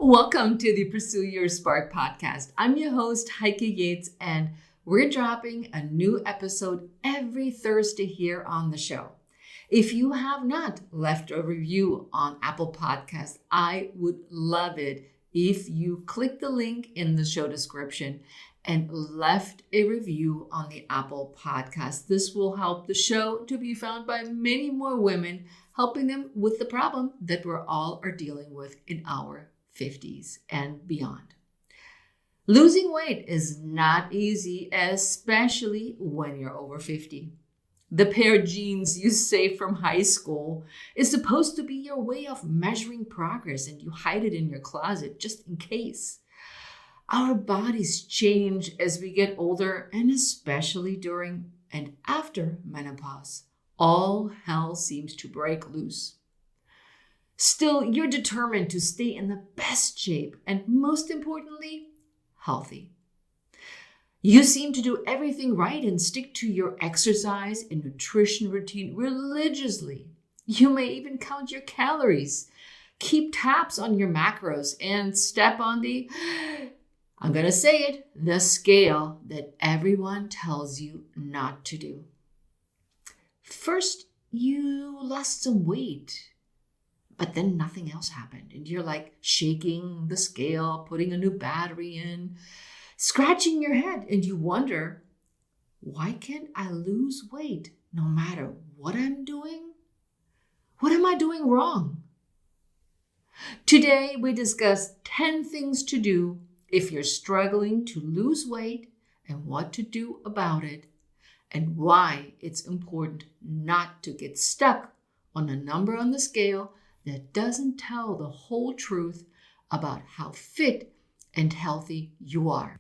Welcome to the Pursue Your Spark podcast. I'm your host, Heike Yates, and we're dropping a new episode every Thursday here on the show. If you have not left a review on Apple Podcasts, I would love it if you click the link in the show description and left a review on the Apple Podcast. This will help the show to be found by many more women, helping them with the problem that we're all are dealing with in our 50s and beyond. Losing weight is not easy, especially when you're over 50. The pair of jeans you saved from high school is supposed to be your way of measuring progress, and you hide it in your closet just in case. Our bodies change as we get older, and especially during and after menopause. All hell seems to break loose. Still, you're determined to stay in the best shape and, most importantly, healthy. You seem to do everything right and stick to your exercise and nutrition routine religiously. You may even count your calories, keep tabs on your macros, and step on the, I'm going to say it, the scale that everyone tells you not to do. First, you lost some weight. But then nothing else happened. And you're like shaking the scale, putting a new battery in, scratching your head. And you wonder, why can't I lose weight no matter what I'm doing? What am I doing wrong? Today, we discuss 10 things to do if you're struggling to lose weight and what to do about it, and why it's important not to get stuck on a number on the scale that doesn't tell the whole truth about how fit and healthy you are.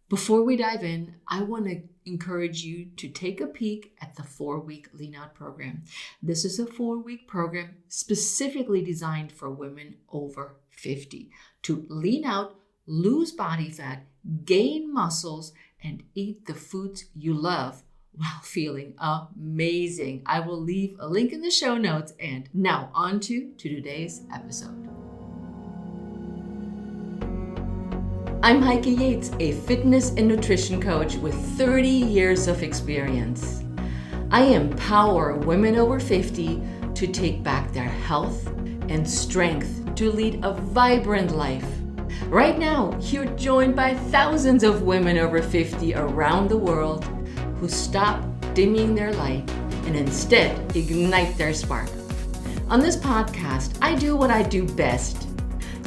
Before we dive in, I want to encourage you to take a peek at the 4-week Lean Out program. This is a 4-week program specifically designed for women over 50 to lean out, lose body fat, gain muscles, and eat the foods you love while feeling amazing. I will leave a link in the show notes. And now on to today's episode. I'm Heike Yates, a fitness and nutrition coach with 30 years of experience. I empower women over 50 to take back their health and strength to lead a vibrant life. Right now, you're joined by thousands of women over 50 around the world who stop dimming their light and instead ignite their spark. On this podcast, I do what I do best,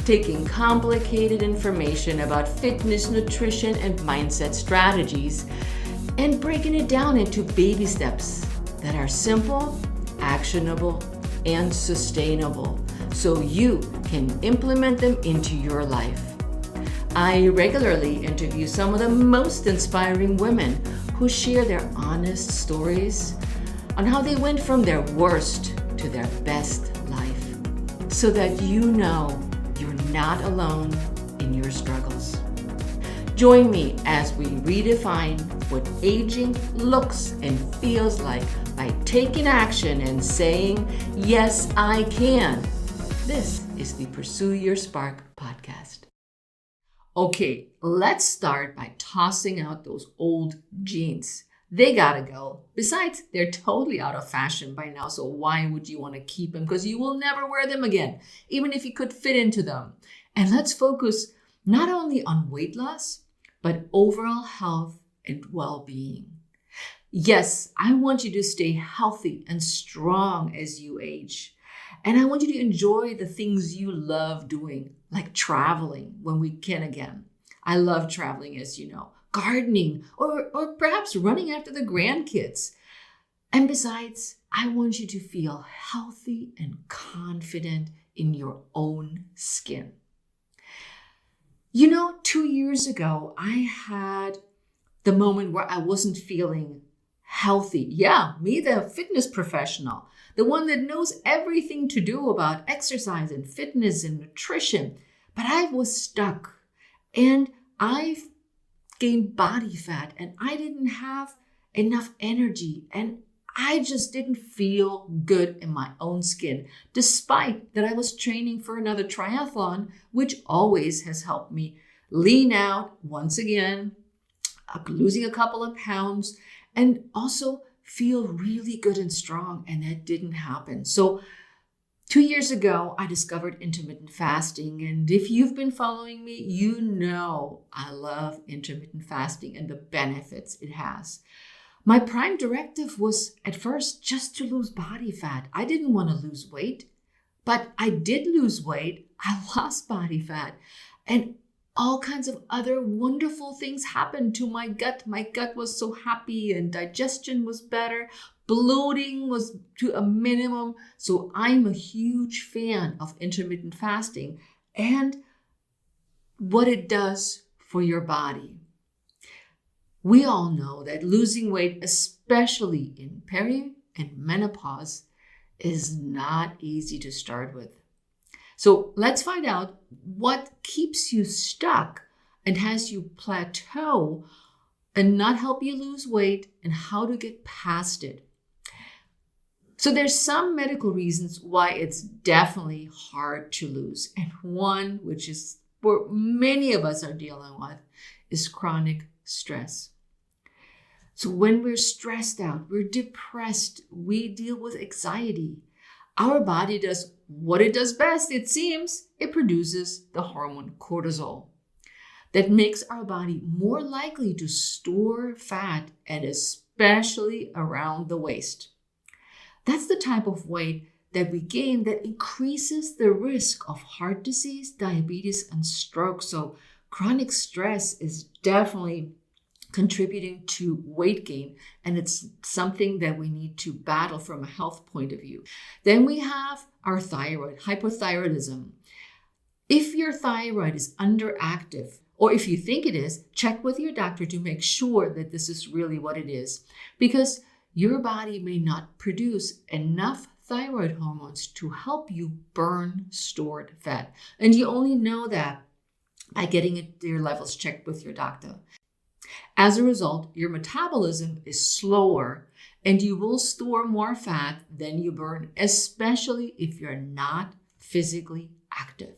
taking complicated information about fitness, nutrition, and mindset strategies and breaking it down into baby steps that are simple, actionable, and sustainable so you can implement them into your life. I regularly interview some of the most inspiring women who share their honest stories on how they went from their worst to their best life, so that you know you're not alone in your struggles. Join me as we redefine what aging looks and feels like by taking action and saying, yes, I can. This is the Pursue Your Spark podcast. Okay, let's start by tossing out those old jeans. They gotta go. Besides, they're totally out of fashion by now, so why would you want to keep them? Because you will never wear them again, even if you could fit into them. And let's focus not only on weight loss, but overall health and well-being. Yes, I want you to stay healthy and strong as you age. And I want you to enjoy the things you love doing, like traveling when we can again. I love traveling, as you know, gardening, or perhaps running after the grandkids. And besides, I want you to feel healthy and confident in your own skin. 2 years ago, I had the moment where I wasn't feeling healthy. Yeah, me, the fitness professional, the one that knows everything to do about exercise and fitness and nutrition. But I was stuck and I've gained body fat and I didn't have enough energy and I just didn't feel good in my own skin, despite that I was training for another triathlon, which always has helped me lean out once again, losing a couple of pounds, and also feel really good and strong. And that didn't happen. So 2 years ago, I discovered intermittent fasting. And if you've been following me, you know I love intermittent fasting and the benefits it has. My prime directive was at first just to lose body fat. I didn't want to lose weight, but I did lose weight. I lost body fat, and all kinds of other wonderful things happened to my gut. My gut was so happy and digestion was better. Bloating was to a minimum. So I'm a huge fan of intermittent fasting and what it does for your body. We all know that losing weight, especially in peri and menopause, is not easy to start with. So let's find out what keeps you stuck and has you plateau and not help you lose weight and how to get past it. So there's some medical reasons why it's definitely hard to lose. And one, which is what many of us are dealing with, is chronic stress. So when we're stressed out, we're depressed, we deal with anxiety. Our body does what it does best, it seems. It produces the hormone cortisol that makes our body more likely to store fat, and especially around the waist. That's the type of weight that we gain that increases the risk of heart disease, diabetes, and stroke. So chronic stress is definitely contributing to weight gain, and it's something that we need to battle from a health point of view. Then we have our thyroid, hypothyroidism. If your thyroid is underactive, or if you think it is, check with your doctor to make sure that this is really what it is, because your body may not produce enough thyroid hormones to help you burn stored fat. And you only know that by getting your levels checked with your doctor. As a result, your metabolism is slower and you will store more fat than you burn, especially if you're not physically active.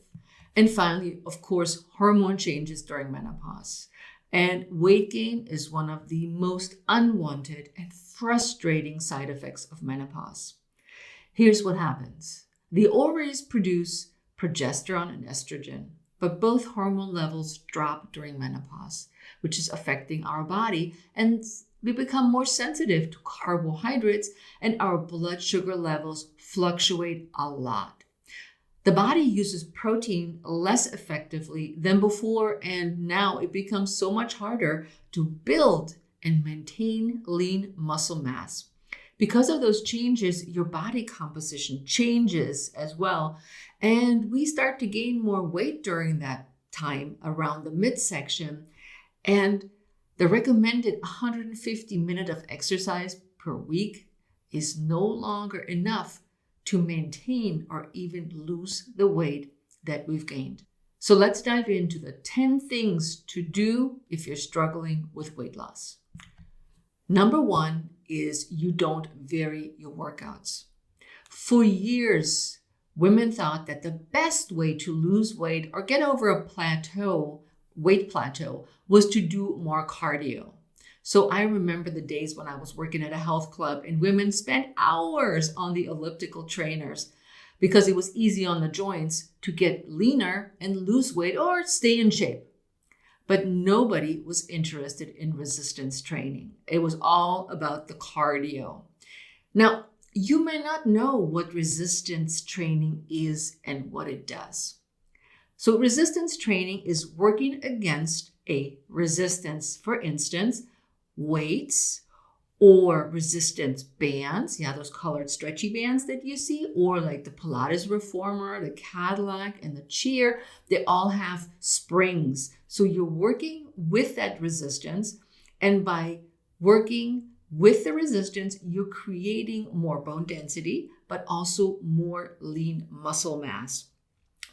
And finally, of course, hormone changes during menopause. And weight gain is one of the most unwanted and frustrating side effects of menopause. Here's what happens. The ovaries produce progesterone and estrogen, but both hormone levels drop during menopause, which is affecting our body, and we become more sensitive to carbohydrates and our blood sugar levels fluctuate a lot. The body uses protein less effectively than before, and now it becomes so much harder to build and maintain lean muscle mass. Because of those changes, your body composition changes as well, and we start to gain more weight during that time around the midsection. And the recommended 150 minutes of exercise per week is no longer enough to maintain or even lose the weight that we've gained. So let's dive into the 10 things to do if you're struggling with weight loss. Number 1 is you don't vary your workouts. For years, women thought that the best way to lose weight or get over a weight plateau, was to do more cardio. So I remember the days when I was working at a health club and women spent hours on the elliptical trainers because it was easy on the joints to get leaner and lose weight or stay in shape. But nobody was interested in resistance training. It was all about the cardio. Now, you may not know what resistance training is and what it does. So resistance training is working against a resistance. For instance, weights or resistance bands. Yeah, those colored stretchy bands that you see, or like the Pilates Reformer, the Cadillac, and the Cheer, they all have springs. So you're working with that resistance, and by working with the resistance, you're creating more bone density, but also more lean muscle mass.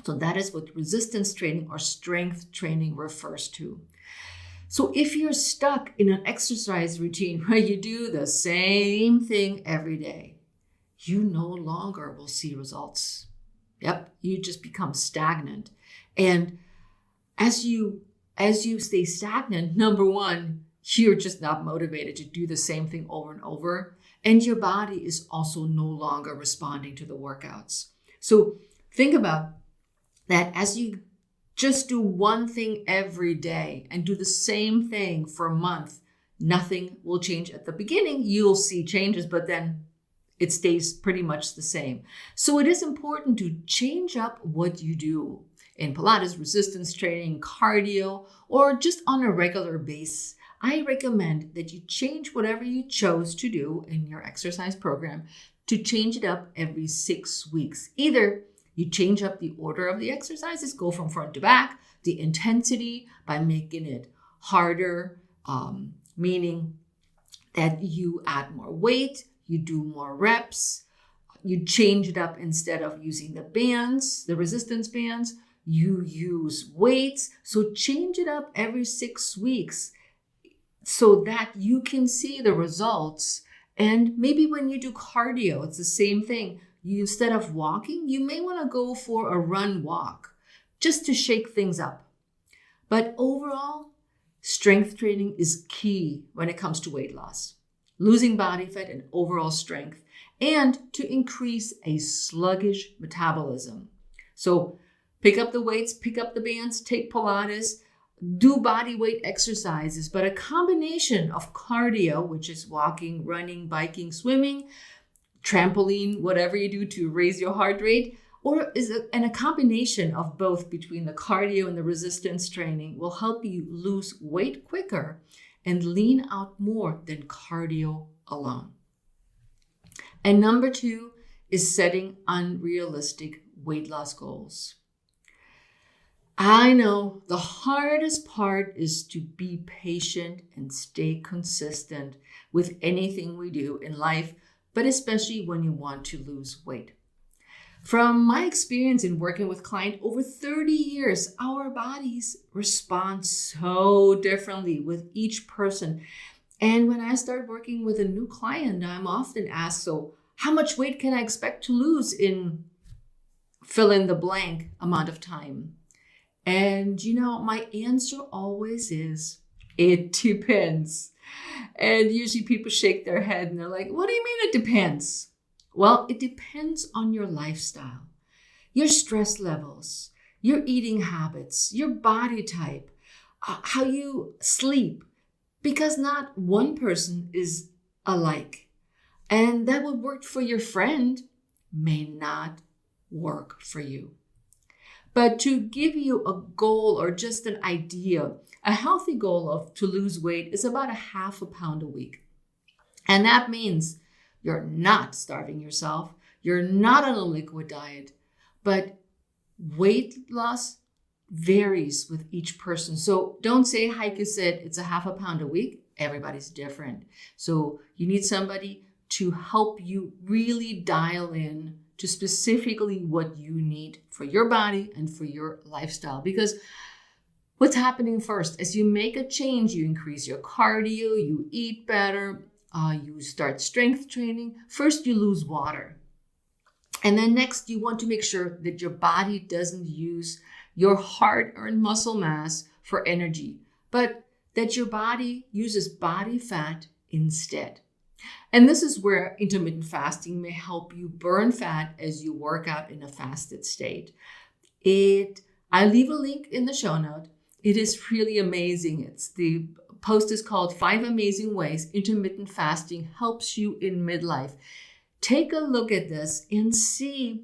So that is what resistance training or strength training refers to. So if you're stuck in an exercise routine where you do the same thing every day, you no longer will see results. Yep, you just become stagnant. And as you stay stagnant, number one, you're just not motivated to do the same thing over and over. And your body is also no longer responding to the workouts. So think about that as you just do one thing every day and do the same thing for a month, nothing will change. At the beginning, you'll see changes, but then it stays pretty much the same. So it is important to change up what you do in Pilates, resistance training, cardio, or just on a regular basis. I recommend that you change whatever you chose to do in your exercise program to change it up every 6 weeks. Either you change up the order of the exercises, go from front to back, the intensity by making it harder, meaning that you add more weight, you do more reps, you change it up instead of using the bands, the resistance bands, you use weights. So change it up every 6 weeks so that you can see the results. And maybe when you do cardio, it's the same thing. Instead of walking, you may want to go for a run walk just to shake things up. But overall, strength training is key when it comes to weight loss, losing body fat and overall strength, and to increase a sluggish metabolism. So pick up the weights, pick up the bands, take Pilates, do body weight exercises, but a combination of cardio, which is walking, running, biking, swimming, trampoline, whatever you do to raise your heart rate, and a combination of both between the cardio and the resistance training will help you lose weight quicker and lean out more than cardio alone. And number 2 is setting unrealistic weight loss goals. I know the hardest part is to be patient and stay consistent with anything we do in life, but especially when you want to lose weight. From my experience in working with clients over 30 years, our bodies respond so differently with each person. And when I start working with a new client, I'm often asked, so how much weight can I expect to lose in fill in the blank amount of time? And my answer always is, it depends. And usually people shake their head and they're like, what do you mean it depends? Well, it depends on your lifestyle, your stress levels, your eating habits, your body type, how you sleep, because not one person is alike. And that would work for your friend may not work for you. But to give you a goal or just an idea, a healthy goal to lose weight is about 0.5 pound a week. And that means you're not starving yourself. You're not on a liquid diet, but weight loss varies with each person. So don't say Heike said it's 0.5 pound a week. Everybody's different. So you need somebody to help you really dial in to specifically what you need for your body and for your lifestyle. Because what's happening first, as you make a change, you increase your cardio, you eat better, you start strength training. First, you lose water. And then next, you want to make sure that your body doesn't use your hard-earned muscle mass for energy, but that your body uses body fat instead. And this is where intermittent fasting may help you burn fat as you work out in a fasted state. I leave a link in the show note. It is really amazing. The post is called 5 Amazing Ways Intermittent Fasting Helps You in Midlife. Take a look at this and see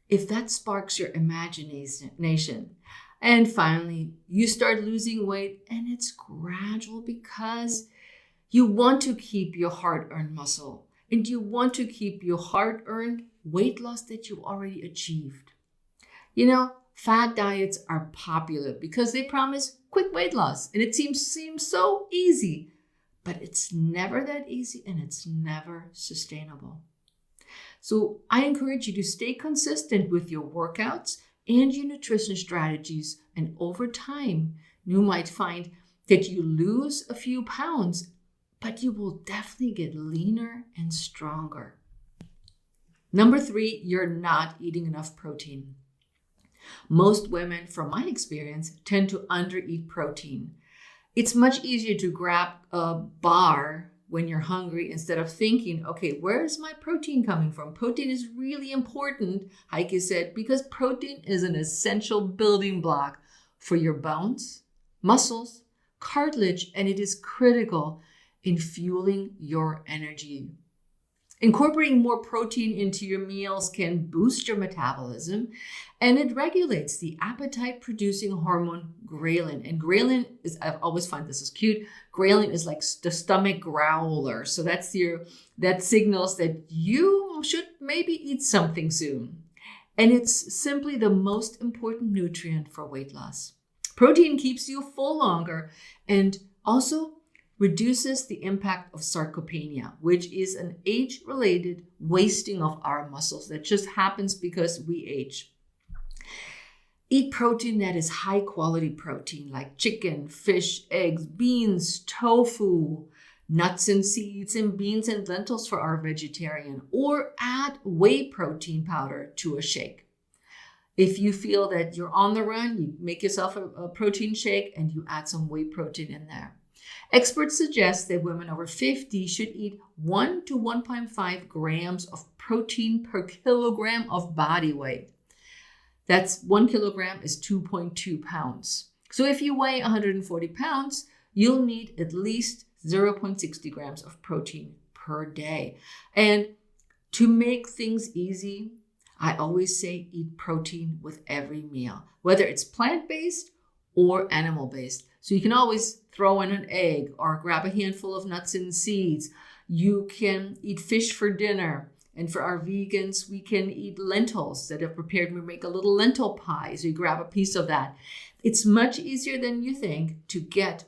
if that sparks your imagination. And finally, you start losing weight, and it's gradual because you want to keep your hard-earned muscle, and you want to keep your hard-earned weight loss that you already achieved. Fad diets are popular because they promise quick weight loss, and it seems so easy, but it's never that easy, and it's never sustainable. So I encourage you to stay consistent with your workouts and your nutrition strategies, and over time, you might find that you lose a few pounds, but you will definitely get leaner and stronger. Number 3, you're not eating enough protein. Most women, from my experience, tend to undereat protein. It's much easier to grab a bar when you're hungry instead of thinking, okay, where's my protein coming from? Protein is really important, Heike said, because protein is an essential building block for your bones, muscles, cartilage, and it is critical in fueling your energy. Incorporating more protein into your meals can boost your metabolism, and it regulates the appetite-producing hormone ghrelin. And ghrelin is, I've always find this is cute, ghrelin is like the stomach growler. So that signals that you should maybe eat something soon. And it's simply the most important nutrient for weight loss. Protein keeps you full longer and also reduces the impact of sarcopenia, which is an age-related wasting of our muscles that just happens because we age. Eat protein that is high-quality protein like chicken, fish, eggs, beans, tofu, nuts and seeds, and beans and lentils for our vegetarian, or add whey protein powder to a shake. If you feel that you're on the run, you make yourself a protein shake and you add some whey protein in there. Experts suggest that women over 50 should eat 1 to 1.5 grams of protein per kilogram of body weight. That's 1 kilogram is 2.2 pounds. So if you weigh 140 pounds, you'll need at least 0.60 grams of protein per day. And to make things easy, I always say eat protein with every meal, whether it's plant-based or animal-based. So you can always throw in an egg or grab a handful of nuts and seeds. You can eat fish for dinner. And for our vegans, we can eat lentils that are prepared. We make a little lentil pie, so you grab a piece of that. It's much easier than you think to get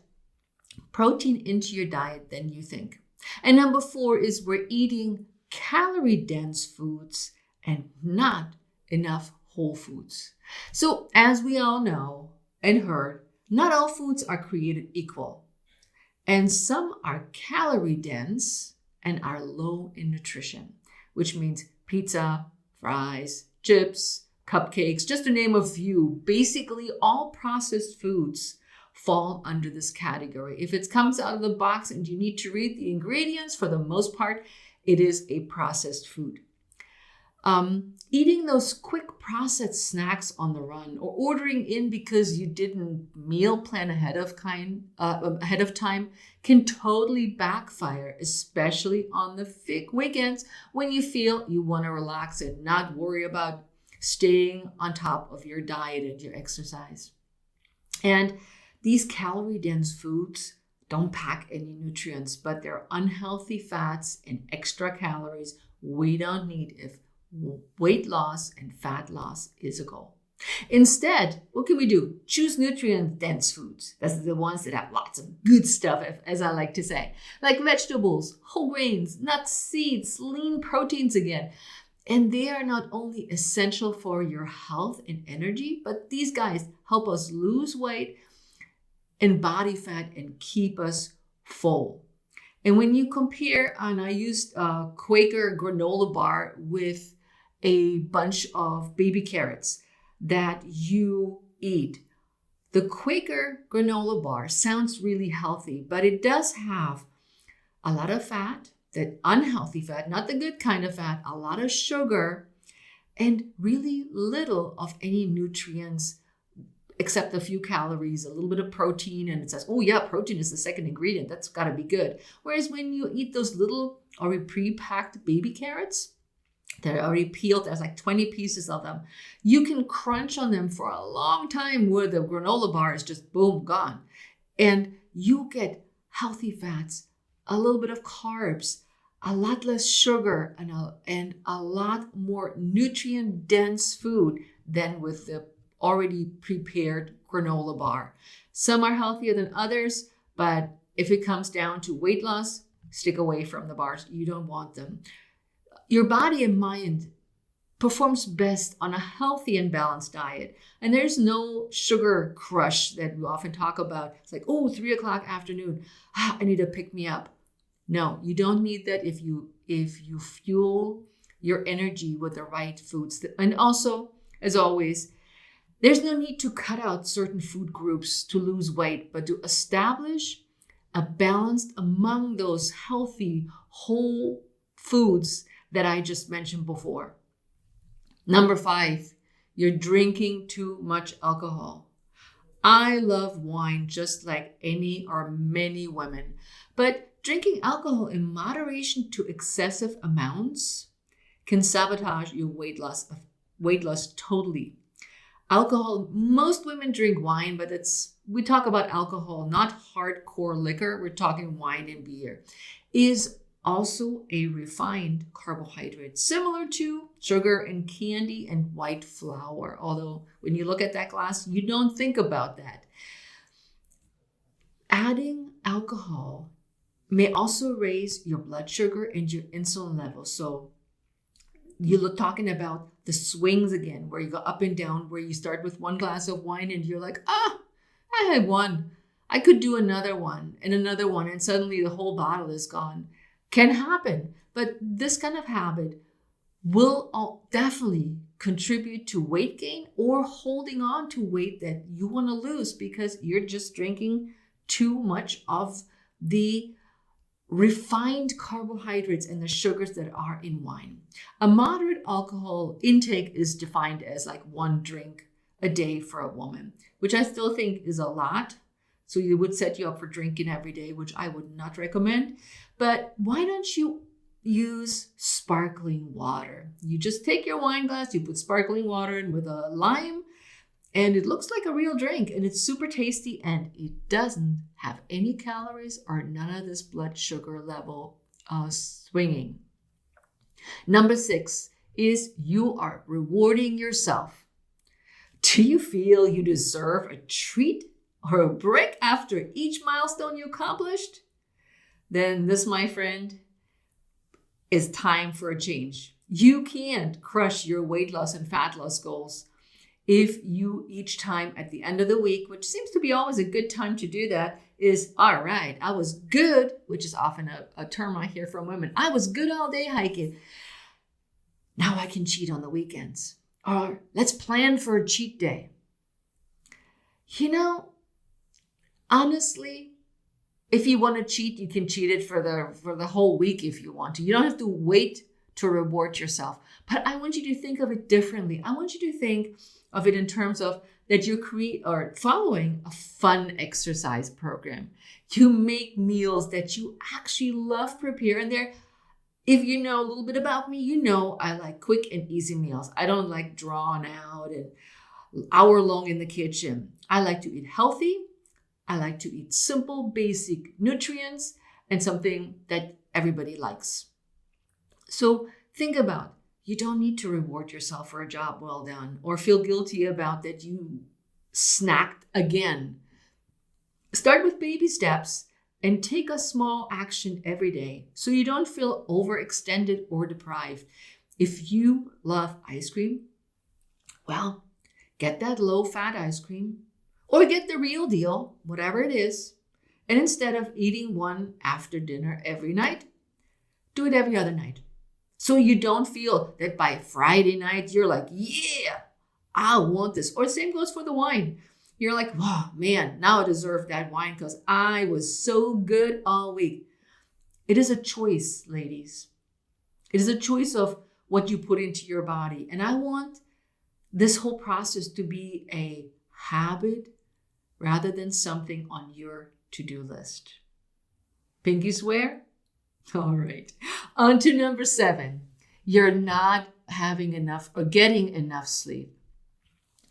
protein into your diet than you think. And number 4 is we're eating calorie-dense foods and not enough whole foods. So as we all know and heard, not all foods are created equal. And some are calorie-dense and are low in nutrition, which means pizza, fries, chips, cupcakes, just to name a few. Basically, all processed foods fall under this category. If it comes out of the box and you need to read the ingredients, for the most part, it is a processed food. Eating those quick processed snacks on the run or ordering in because you didn't meal plan ahead of time can totally backfire, especially on the weekends when you feel you want to relax and not worry about staying on top of your diet and your exercise. And these calorie-dense foods don't pack any nutrients, but they're unhealthy fats and extra calories we don't need if weight loss and fat loss is a goal. Instead, what can we do? Choose nutrient-dense foods. That's the ones that have lots of good stuff, as I like to say, like vegetables, whole grains, nuts, seeds, lean proteins again. And they are not only essential for your health and energy, but these guys help us lose weight and body fat and keep us full. And when you compare, and I used a Quaker granola bar with a bunch of baby carrots that you eat. The Quaker granola bar sounds really healthy, but it does have a lot of fat, that unhealthy fat, not the good kind of fat, a lot of sugar, and really little of any nutrients except a few calories, a little bit of protein, and it says, oh yeah, protein is the second ingredient. That's got to be good. Whereas when you eat those little already pre-packed baby carrots, they're already peeled, there's like 20 pieces of them. You can crunch on them for a long time where the granola bar is just boom, gone. And you get healthy fats, a little bit of carbs, a lot less sugar, and a lot more nutrient-dense food than with the already prepared granola bar. Some are healthier than others, but if it comes down to weight loss, stick away from the bars. You don't want them. Your body and mind performs best on a healthy and balanced diet. And there's no sugar crush that we often talk about. It's like, oh, 3 o'clock afternoon, I need to pick me up. No, you don't need that if you fuel your energy with the right foods. And also, as always, there's no need to cut out certain food groups to lose weight, but to establish a balance among those healthy, whole foods that I just mentioned before. Number 5, you're drinking too much alcohol. I love wine just like any or many women, but drinking alcohol in moderation to excessive amounts can sabotage your weight loss totally. Alcohol, most women drink wine, but we talk about alcohol, not hardcore liquor. We're talking wine and beer, is also a refined carbohydrate, similar to sugar and candy and white flour. Although when you look at that glass, you don't think about that. Adding alcohol may also raise your blood sugar and your insulin levels. So you're talking about the swings again, where you go up and down, where you start with one glass of wine and you're like, I had one. I could do another one, and suddenly the whole bottle is gone. Can happen, but this kind of habit will definitely contribute to weight gain or holding on to weight that you want to lose because you're just drinking too much of the refined carbohydrates and the sugars that are in wine. A moderate alcohol intake is defined as like 1 drink a day for a woman, which I still think is a lot. So it would set you up for drinking every day, which I would not recommend. But why don't you use sparkling water? You just take your wine glass, you put sparkling water in with a lime, and it looks like a real drink, and it's super tasty, and it doesn't have any calories or none of this blood sugar level swinging. Number 6 is you are rewarding yourself. Do you feel you deserve a treat or a break after each milestone you accomplished? Then this, my friend, is time for a change. You can't crush your weight loss and fat loss goals if you each time at the end of the week, which seems to be always a good time to do that, is, all right, I was good, which is often a term I hear from women. I was good all day hiking. Now I can cheat on the weekends. Or let's plan for a cheat day. You know, honestly, if you want to cheat, you can cheat it for the whole week if you want to. You don't have to wait to reward yourself. But I want you to think of it differently. I want you to think of it in terms of that you're following a fun exercise program. You make meals that you actually love prepare. And if you know a little bit about me, you know I like quick and easy meals. I don't like drawn out and hour long in the kitchen. I like to eat healthy. I like to eat simple, basic nutrients and something that everybody likes. So think about, you don't need to reward yourself for a job well done or feel guilty about that you snacked again. Start with baby steps and take a small action every day so you don't feel overextended or deprived. If you love ice cream, well, get that low-fat ice cream or get the real deal, whatever it is. And instead of eating one after dinner every night, do it every other night. So you don't feel that by Friday night, you're like, yeah, I want this. Or the same goes for the wine. You're like, wow, man, now I deserve that wine because I was so good all week. It is a choice, ladies. It is a choice of what you put into your body. And I want this whole process to be a habit rather than something on your to-do list. Pinky swear? All right. On to number 7. You're not having enough or getting enough sleep.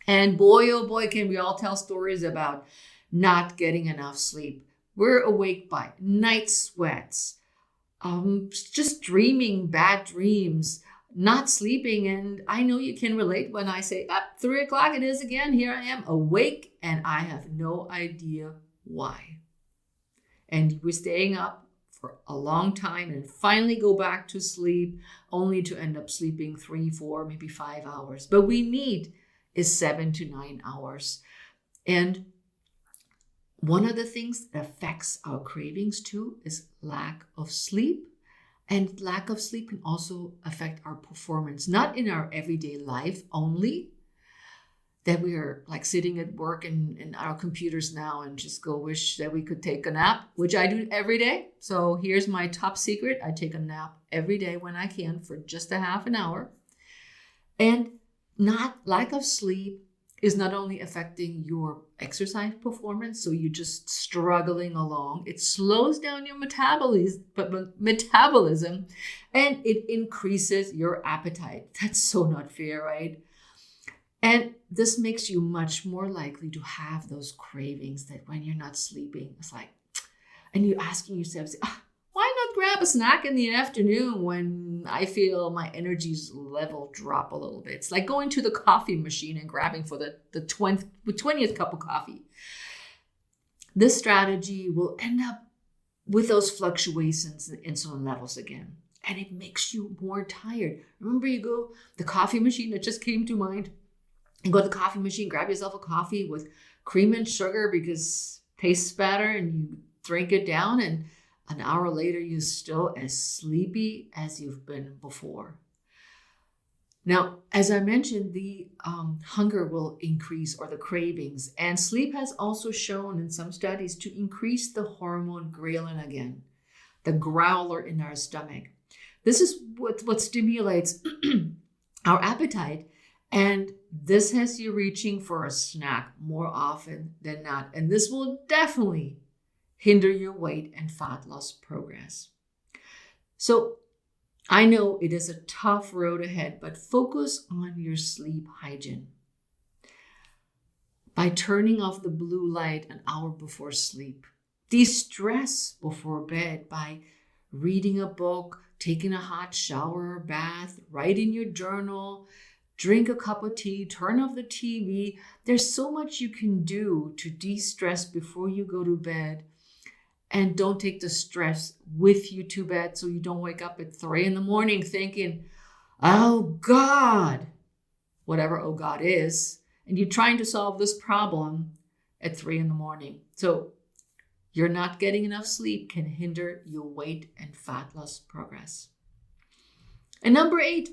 And boy, oh boy, can we all tell stories about not getting enough sleep. We're awake by night sweats, just dreaming bad dreams, not sleeping. And I know you can relate when I say, 3 o'clock it is again. Here I am awake and I have no idea why. And we're staying up for a long time and finally go back to sleep, only to end up sleeping 3, 4, maybe 5 hours. But we need is 7 to 9 hours. And one of the things that affects our cravings too is lack of sleep. And lack of sleep can also affect our performance, not in our everyday life only, that we are like sitting at work in our computers now and just go wish that we could take a nap, which I do every day. So here's my top secret. I take a nap every day when I can for just a half an hour. And lack of sleep is not only affecting your exercise performance, so you're just struggling along. It slows down your metabolism, and it increases your appetite. That's so not fair, right? And this makes you much more likely to have those cravings that when you're not sleeping, it's like, and you're asking yourself, why not grab a snack in the afternoon when I feel my energy's level drop a little bit? It's like going to the coffee machine and grabbing for the 20th cup of coffee. This strategy will end up with those fluctuations in insulin levels again. And it makes you more tired. Remember, you go, the coffee machine that just came to mind, and go to the coffee machine, grab yourself a coffee with cream and sugar because it tastes better, and you drink it down, and an hour later, you're still as sleepy as you've been before. Now, as I mentioned, the hunger will increase, or the cravings, and sleep has also shown in some studies to increase the hormone ghrelin again, the growler in our stomach. This is what stimulates our appetite, and this has you reaching for a snack more often than not. And this will definitely hinder your weight and fat loss progress. So I know it is a tough road ahead, but focus on your sleep hygiene. By turning off the blue light an hour before sleep, de-stress before bed by reading a book, taking a hot shower or bath, write in your journal, drink a cup of tea, turn off the TV. There's so much you can do to de-stress before you go to bed. And don't take the stress with you to bed so you don't wake up at 3 a.m. thinking, oh God, whatever oh God is. And you're trying to solve this problem at 3 a.m. So you're not getting enough sleep can hinder your weight and fat loss progress. And number 8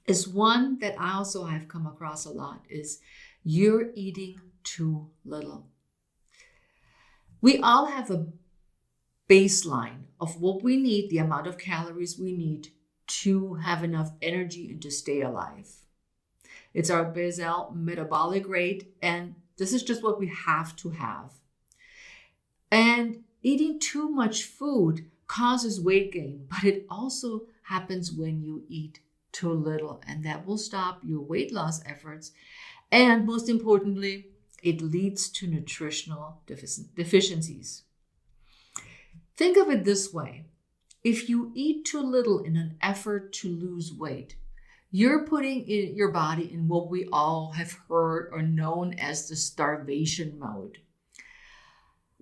is one that I also have come across a lot, is you're eating too little. We all have a baseline of what we need, the amount of calories we need to have enough energy and to stay alive. It's our basal metabolic rate, and this is just what we have to have. And eating too much food causes weight gain, but it also happens when you eat too little, and that will stop your weight loss efforts. And most importantly, it leads to nutritional deficiencies. Think of it this way. If you eat too little in an effort to lose weight, you're putting your body in what we all have heard or known as the starvation mode.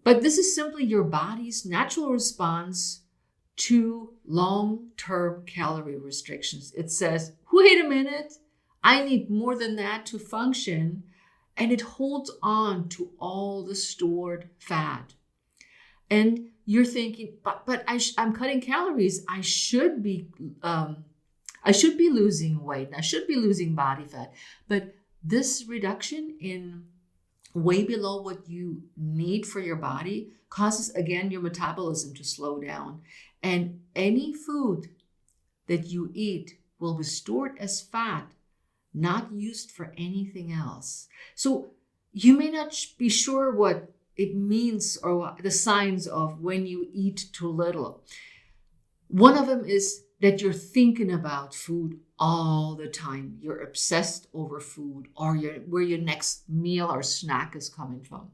But this is simply your body's natural response to long-term calorie restrictions. It says, wait a minute, I need more than that to function. And it holds on to all the stored fat. And you're thinking, but I'm cutting calories. I should be losing weight. I should be losing body fat. But this reduction in way below what you need for your body causes, again, your metabolism to slow down. And any food that you eat will be stored as fat, not used for anything else. So you may not be sure what it means or the signs of when you eat too little. One of them is that you're thinking about food all the time. You're obsessed over food, or where your next meal or snack is coming from.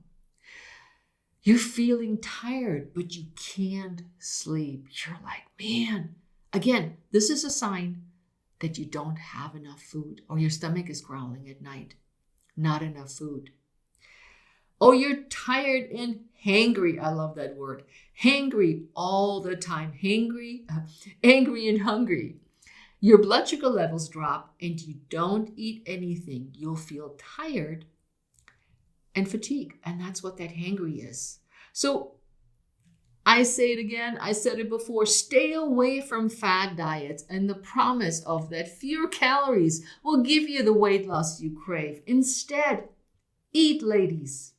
You're feeling tired, but you can't sleep. You're like, man, again, this is a sign that you don't have enough food, or your stomach is growling at night. Not enough food. Oh, you're tired and hangry. I love that word. Hangry all the time. Angry and hungry. Your blood sugar levels drop and you don't eat anything. You'll feel tired and fatigued. And that's what that hangry is. So I say it again, I said it before, stay away from fad diets and the promise of that fewer calories will give you the weight loss you crave. Instead, eat, ladies.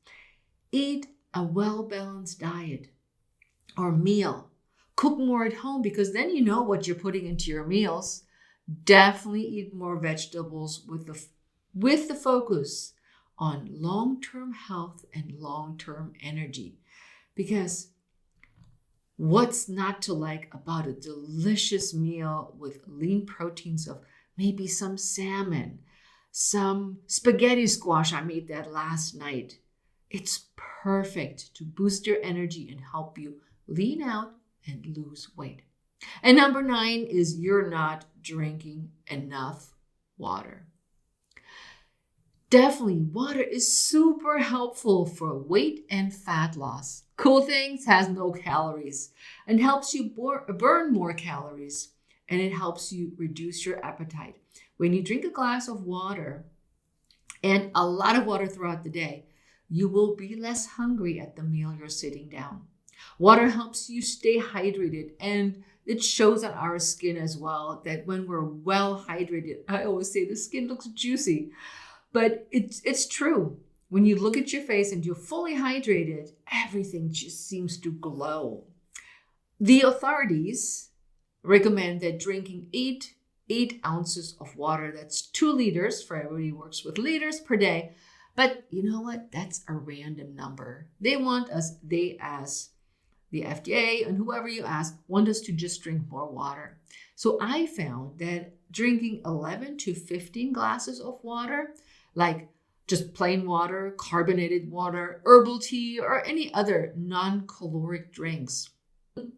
Eat a well-balanced diet or meal. Cook more at home because then you know what you're putting into your meals. Definitely eat more vegetables with the focus on long-term health and long-term energy. Because what's not to like about a delicious meal with lean proteins of maybe some salmon, some spaghetti squash? I made that last night. It's perfect to boost your energy and help you lean out and lose weight. And number 9 is you're not drinking enough water. Definitely, water is super helpful for weight and fat loss. Cool Things has no calories and helps you burn more calories, and it helps you reduce your appetite. When you drink a glass of water and a lot of water throughout the day, you will be less hungry at the meal you're sitting down. Water helps you stay hydrated, and it shows on our skin as well that when we're well hydrated, I always say the skin looks juicy. But it's true. When you look at your face and you're fully hydrated, everything just seems to glow. The authorities recommend that drinking 8 ounces of water, that's 2 liters, for everybody who works with liters per day. But you know what? That's a random number. They as the FDA and whoever you ask, want us to just drink more water. So I found that drinking 11 to 15 glasses of water, like just plain water, carbonated water, herbal tea, or any other non-caloric drinks,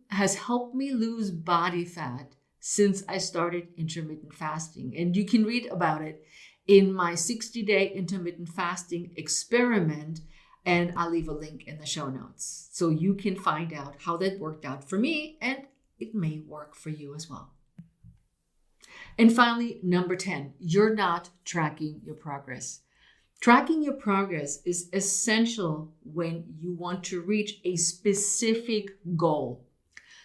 has helped me lose body fat since I started intermittent fasting. And you can read about it in my 60-day intermittent fasting experiment, and I'll leave a link in the show notes so you can find out how that worked out for me, and it may work for you as well. And finally, number 10, you're not tracking your progress. Tracking your progress is essential when you want to reach a specific goal.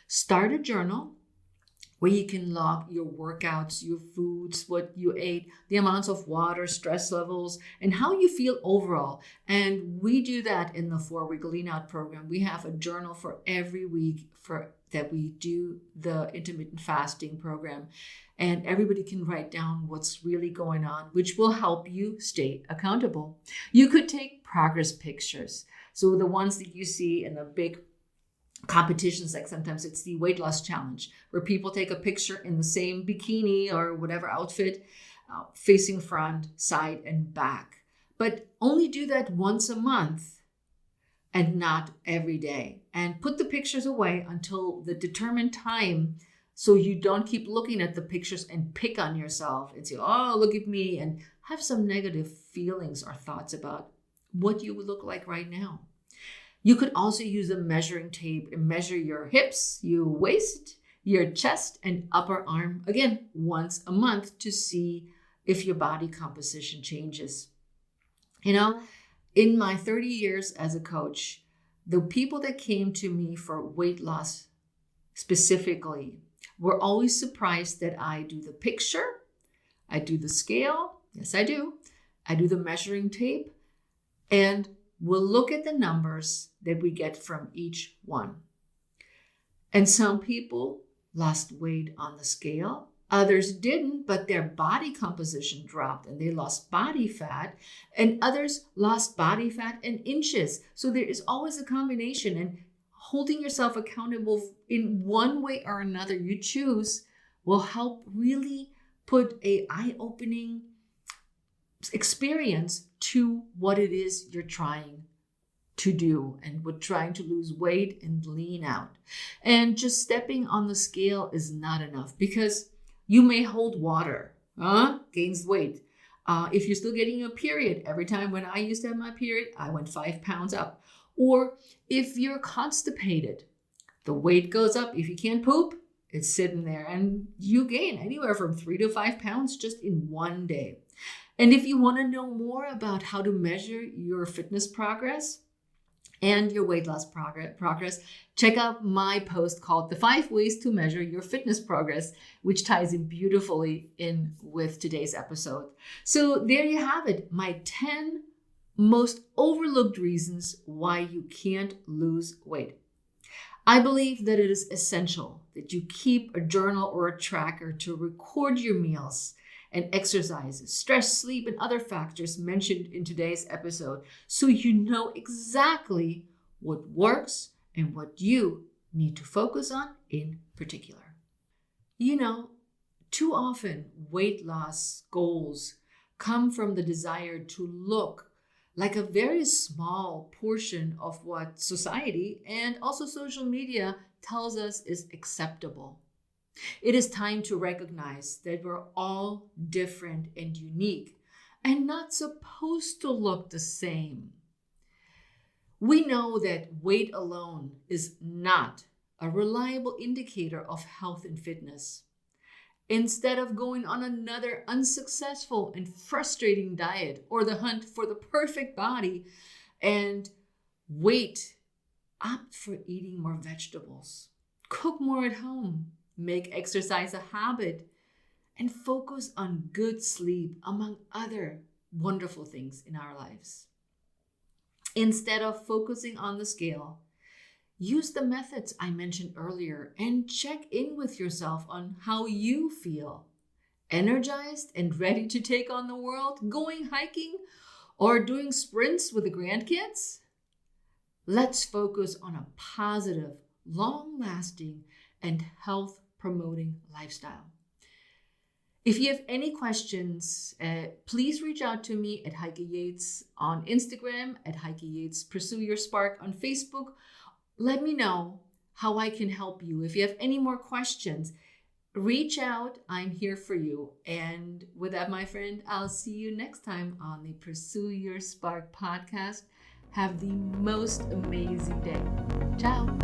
Start a journal where you can log your workouts, your foods, what you ate, the amounts of water, stress levels, and how you feel overall. And we do that in the 4-week Lean Out program. We have a journal for every week that we do the intermittent fasting program. And everybody can write down what's really going on, which will help you stay accountable. You could take progress pictures. So the ones that you see in the big competitions, like sometimes it's the weight loss challenge, where people take a picture in the same bikini or whatever outfit, facing front, side, and back. But only do that once a month and not every day. And put the pictures away until the determined time, so you don't keep looking at the pictures and pick on yourself and say, oh, look at me, and have some negative feelings or thoughts about what you would look like right now. You could also use a measuring tape and measure your hips, your waist, your chest, and upper arm, again, once a month, to see if your body composition changes. You know, in my 30 years as a coach, the people that came to me for weight loss specifically were always surprised that I do the picture, I do the scale, yes I do the measuring tape, and we'll look at the numbers that we get from each one. And some people lost weight on the scale, others didn't, but their body composition dropped and they lost body fat, and others lost body fat in inches. So there is always a combination, and holding yourself accountable in one way or another you choose will help really put a eye-opening experience to what it is you're trying to do, and we're trying to lose weight and lean out. And just stepping on the scale is not enough, because you may hold water, gains weight. If you're still getting your period, every time when I used to have my period, I went 5 pounds up. Or if you're constipated, the weight goes up. If you can't poop, it's sitting there and you gain anywhere from 3 to 5 pounds just in one day. And if you want to know more about how to measure your fitness progress and your weight loss progress, check out my post called The 5 Ways to Measure Your Fitness Progress, which ties in beautifully in with today's episode. So there you have it, my 10 most overlooked reasons why you can't lose weight. I believe that it is essential that you keep a journal or a tracker to record your meals and exercises, stress, sleep, and other factors mentioned in today's episode, so you know exactly what works and what you need to focus on in particular. You know, too often weight loss goals come from the desire to look like a very small portion of what society and also social media tells us is acceptable. It is time to recognize that we're all different and unique and not supposed to look the same. We know that weight alone is not a reliable indicator of health and fitness. Instead of going on another unsuccessful and frustrating diet or the hunt for the perfect body and weight, opt for eating more vegetables, cook more at home, make exercise a habit, and focus on good sleep, among other wonderful things in our lives. Instead of focusing on the scale, use the methods I mentioned earlier and check in with yourself on how you feel. Energized and ready to take on the world, going hiking, or doing sprints with the grandkids? Let's focus on a positive, long-lasting, and health-promoting lifestyle. If you have any questions, please reach out to me at Heike Yates on Instagram, at Heike Yates Pursue Your Spark on Facebook. Let me know how I can help you. If you have any more questions, reach out. I'm here for you. And with that, my friend, I'll see you next time on the Pursue Your Spark podcast. Have the most amazing day. Ciao.